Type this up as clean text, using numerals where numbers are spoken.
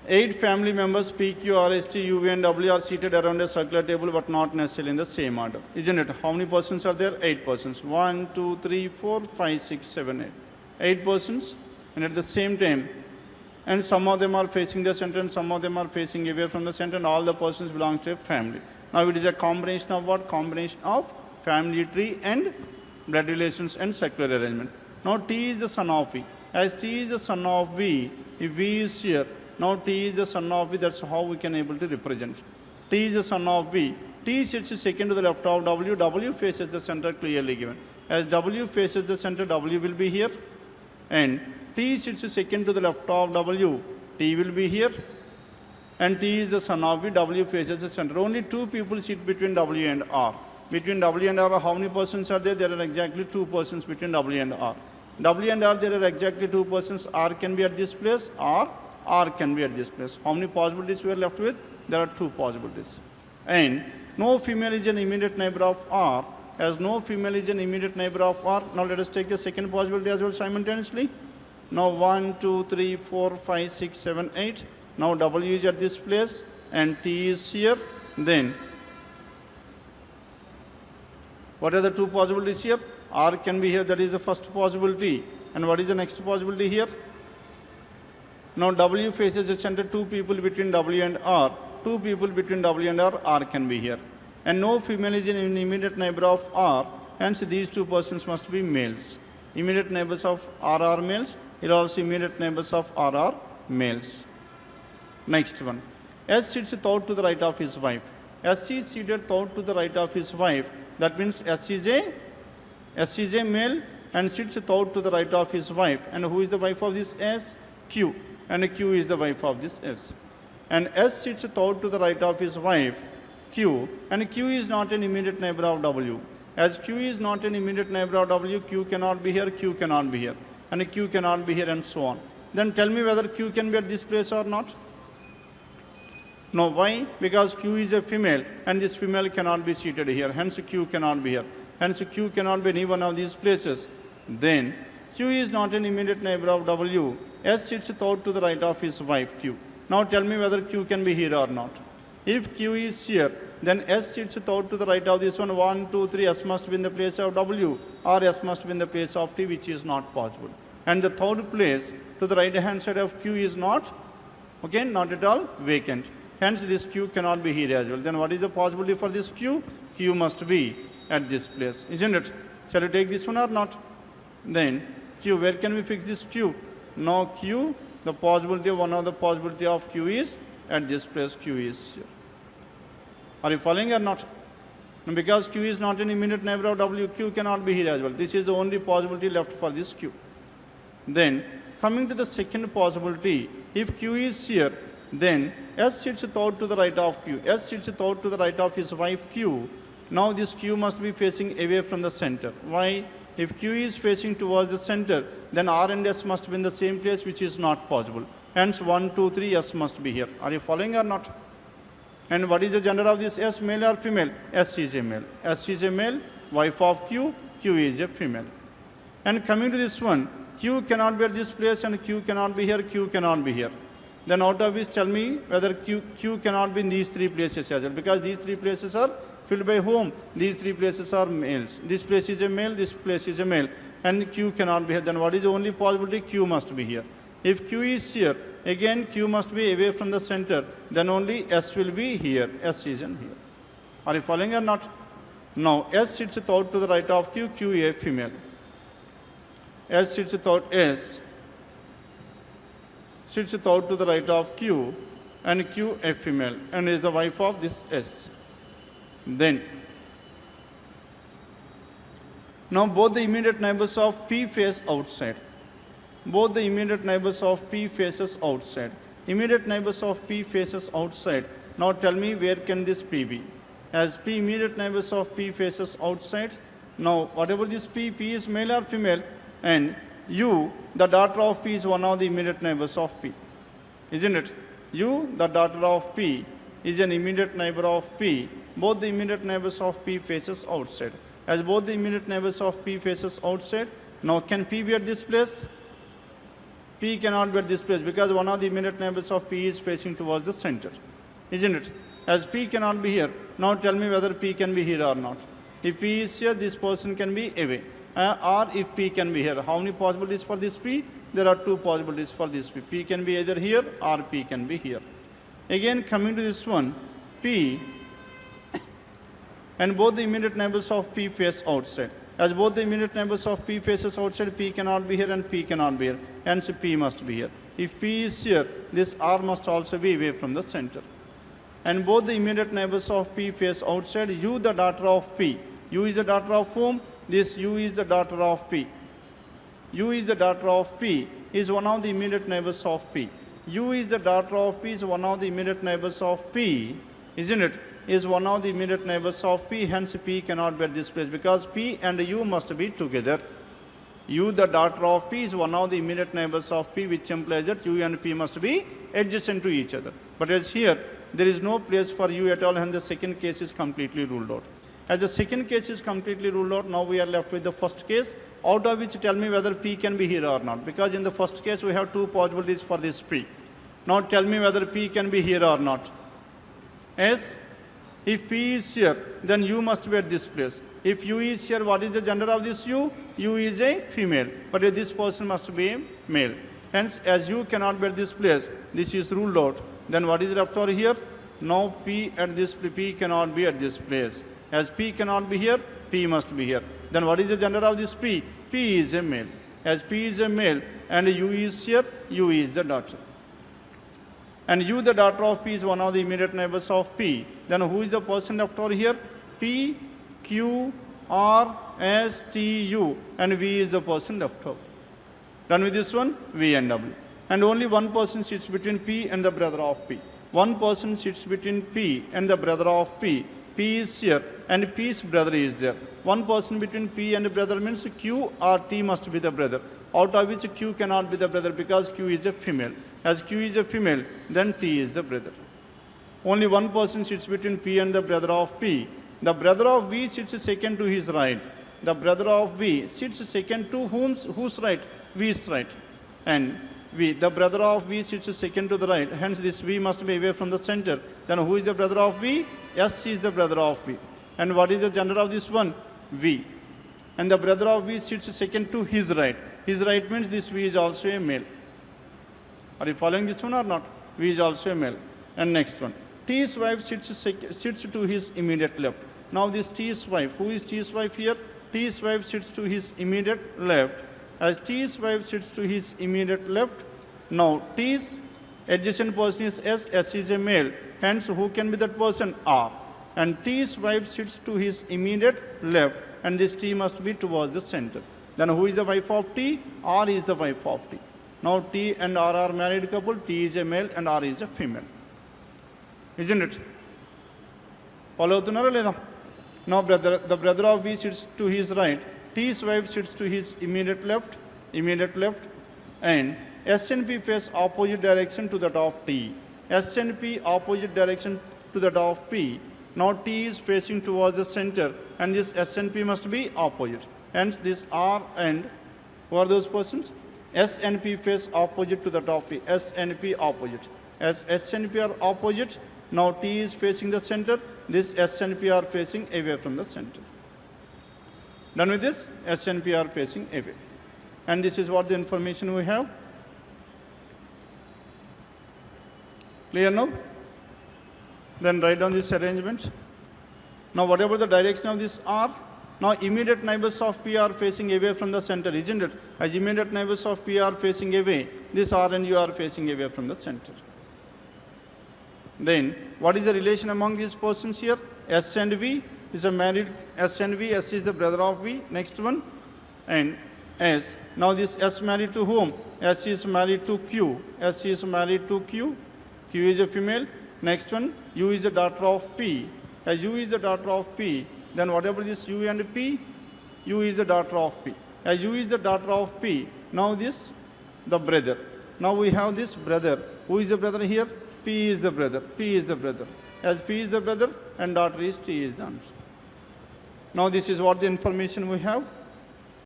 8 family members P, Q, R, S, T, U, V, and W are seated around a circular table but not necessarily in the same order. Isn't it? How many persons are there? 8 persons. 1, 2, 3, 4, 5, 6, 7, 8. 8 persons, and at the same time, and some of them are facing the center and some of them are facing away from the center, and all the persons belong to a family. Now it is a combination of what? Combination of family tree and blood relations and circular arrangement. Now T is the son of V. As T is the son of V, if V is here, now T is the son of V, that's how we can able to represent. T is the son of V. T sits second to the left of W. W faces the center, clearly given. As W faces the center, W will be here. And T sits second to the left of W. T will be here. And T is the son of V. W faces the center. Only 2 people sit between W and R. Between W and R, how many persons are there? There are exactly 2 persons between W and R. W and R, there are exactly 2 persons. R can be at this place, or R can be at this place. How many possibilities we are left with? There are 2 possibilities. And no female is an immediate neighbor of R. As no female is an immediate neighbor of R, now let us take the second possibility as well simultaneously. Now 1, 2, 3, 4, 5, 6, 7, 8. Now W is at this place and T is here. Then what are the 2 possibilities here? R can be here, that is the first possibility. And what is the next possibility here? Now W faces the center, 2 people between W and R. 2 people between W and R can be here. And no female is an immediate neighbor of R, hence these 2 persons must be males. Immediate neighbors of R are males, here also immediate neighbors of R are males. Next one. S sits thought to the right of his wife. S is seated thought to the right of his wife. That means S is a male and sits thought to the right of his wife. And who is the wife of this S? Q. And Q is the wife of this S. And S sits thought to the right of his wife, Q, and Q is not an immediate neighbor of W. As Q is not an immediate neighbor of W, Q cannot be here, Q cannot be here, and Q cannot be here, and so on. Then tell me whether Q can be at this place or not. No, why? Because Q is a female, and this female cannot be seated here, hence Q cannot be here. Hence Q cannot be any one of these places. Then Q is not an immediate neighbor of W. S sits thought to the right of his wife, Q. Now tell me whether Q can be here or not. If Q is here, then S sits thought to the right of this one. 1, 2, 3, S must be in the place of W, or S must be in the place of T, which is not possible. And the third place to the right hand side of Q is not, okay, not at all vacant. Hence this Q cannot be here as well. Then what is the possibility for this Q? Q must be at this place, isn't it? Shall we take this one or not? Then Q, where can we fix this Q? Now Q, the possibility, one of the possibility of Q is at this place, Q is here. Are you following or not? And because Q is not an immediate neighbor of W, Q cannot be here as well. This is the only possibility left for this Q. Then coming to the second possibility, if Q is here, then S sits thought to the right of Q. S sits thought to the right of his wife Q. Now this Q must be facing away from the center. Why? If Q is facing towards the center, then R and S must be in the same place, which is not possible. Hence 1, 2, 3, S must be here. Are you following or not? And what is the gender of this S, male or female? S is a male. S is a male, wife of Q, Q is a female. And coming to this one, Q cannot be at this place and Q cannot be here, Q cannot be here. Then out of this, tell me whether Q cannot be in these 3 places as well, because these 3 places are filled by whom? These 3 places are males. This place is a male, this place is a male, and Q cannot be here. Then what is the only possibility? Q must be here. If Q is here, again Q must be away from the center, then only S will be here. S is in here. Are you following or not? Now S sits thought to the right of Q, Q a female. S sits thought S sits thought to the right of Q, and Q a female, and is the wife of this S. Then now both the immediate neighbors of P face outside. Both the immediate neighbors of P faces outside. Immediate neighbors of P faces outside. Now tell me where can this P be? As P immediate neighbors of P faces outside. Now whatever this P is male or female, and U, the daughter of P, is one of the immediate neighbors of P. Isn't it? U, the daughter of P, is an immediate neighbor of P. Both the immediate neighbors of P faces outside. As both the immediate neighbors of P faces outside, now can P be at this place? P cannot be at this place because one of the immediate neighbors of P is facing towards the center, isn't it? As P cannot be here, now tell me whether P can be here or not. If P is here, this person can be away. Or if P can be here, how many possibilities for this P? There are two possibilities for this P. P can be either here or P can be here. Again, coming to this one, P and both the immediate neighbors of P face outside. As both the immediate neighbors of P faces outside, P cannot be here and P cannot be here. Hence, P must be here. If P is here, this R must also be away from the center. And both the immediate neighbors of P face outside. U, the daughter of P. U is the daughter of whom? This U is the daughter of P. U is the daughter of P is one of the immediate neighbors of P. U is the daughter of P is one of the immediate neighbors of P, isn't it? Is one of the immediate neighbors of P, hence P cannot be at this place because P and U must be together. U, the daughter of P, is one of the immediate neighbors of P, which implies that U and P must be adjacent to each other. But as here, there is no place for U at all, and the second case is completely ruled out. As the second case is completely ruled out, now we are left with the first case, out of which tell me whether P can be here or not. Because in the first case, we have two possibilities for this P. Now tell me whether P can be here or not. Yes? If P is here, then U must be at this place. If U is here, what is the gender of this U? U is a female, but this person must be a male. Hence, as U cannot be at this place, this is ruled out. Then what is left over here? Now P at this P cannot be at this place. As P cannot be here, P must be here. Then what is the gender of this P? P is a male. As P is a male and U is here, U is the daughter. And U, the daughter of P, is one of the immediate neighbors of P. Then who is the person left over here? P, Q, R, S, T, U. And V is the person left over. Done with this one? V and W. And only one person sits between P and the brother of P. One person sits between P and the brother of P. P is here and P's brother is there. One person between P and the brother means Q or T must be the brother. Out of which Q cannot be the brother because Q is a female. As Q is a female, then T is the brother. Only one person sits between P and the brother of P. The brother of V sits second to his right. The brother of V sits second to whose right? V's right. And V, the brother of V sits second to the right. Hence, this V must be away from the center. Then who is the brother of V? S is the brother of V. And what is the gender of this one? V. And the brother of V sits second to his right. His right means this V is also a male. Are you following this one or not? V is also a male. And next one. T's wife sits to his immediate left. Now this T's wife, who is T's wife here? T's wife sits to his immediate left. As T's wife sits to his immediate left, now T's adjacent person is S, S is a male. Hence, who can be that person? R. And T's wife sits to his immediate left, and this T must be towards the center. Then who is the wife of T? R is the wife of T. Now T and R are married couple. T is a male and R is a female. Isn't it? Follow tunara leda? Now the brother of V sits to his right. T's wife sits to his immediate left, and S and P face opposite direction to that of T. S and P opposite direction to that of P. Now T is facing towards the center, and this S and P must be opposite. Hence, this R and who are those persons? S and P face opposite to that of P. S and P opposite. As S and P are opposite, now T is facing the center. This S and P are facing away from the center. Done with this? S and P are facing away. And this is what the information we have. Clear now? Then write down this arrangement. Now whatever the direction of this R, now immediate neighbors of P are facing away from the center, isn't it? As immediate neighbors of P are facing away, this R and U are facing away from the center. Then what is the relation among these persons here? S and V is a married S and V. S is the brother of V. Next one. And S. Now this S married to whom? S is married to Q. S is married to Q. Q is a female. Next one. U is the daughter of P. As U is the daughter of P, then whatever this U and P, U is the daughter of P. As U is the daughter of P, now this, the brother. Now we have this brother. Who is the brother here? P is the brother. P is the brother. As P is the brother and daughter is T is the answer. Now this is what the information we have.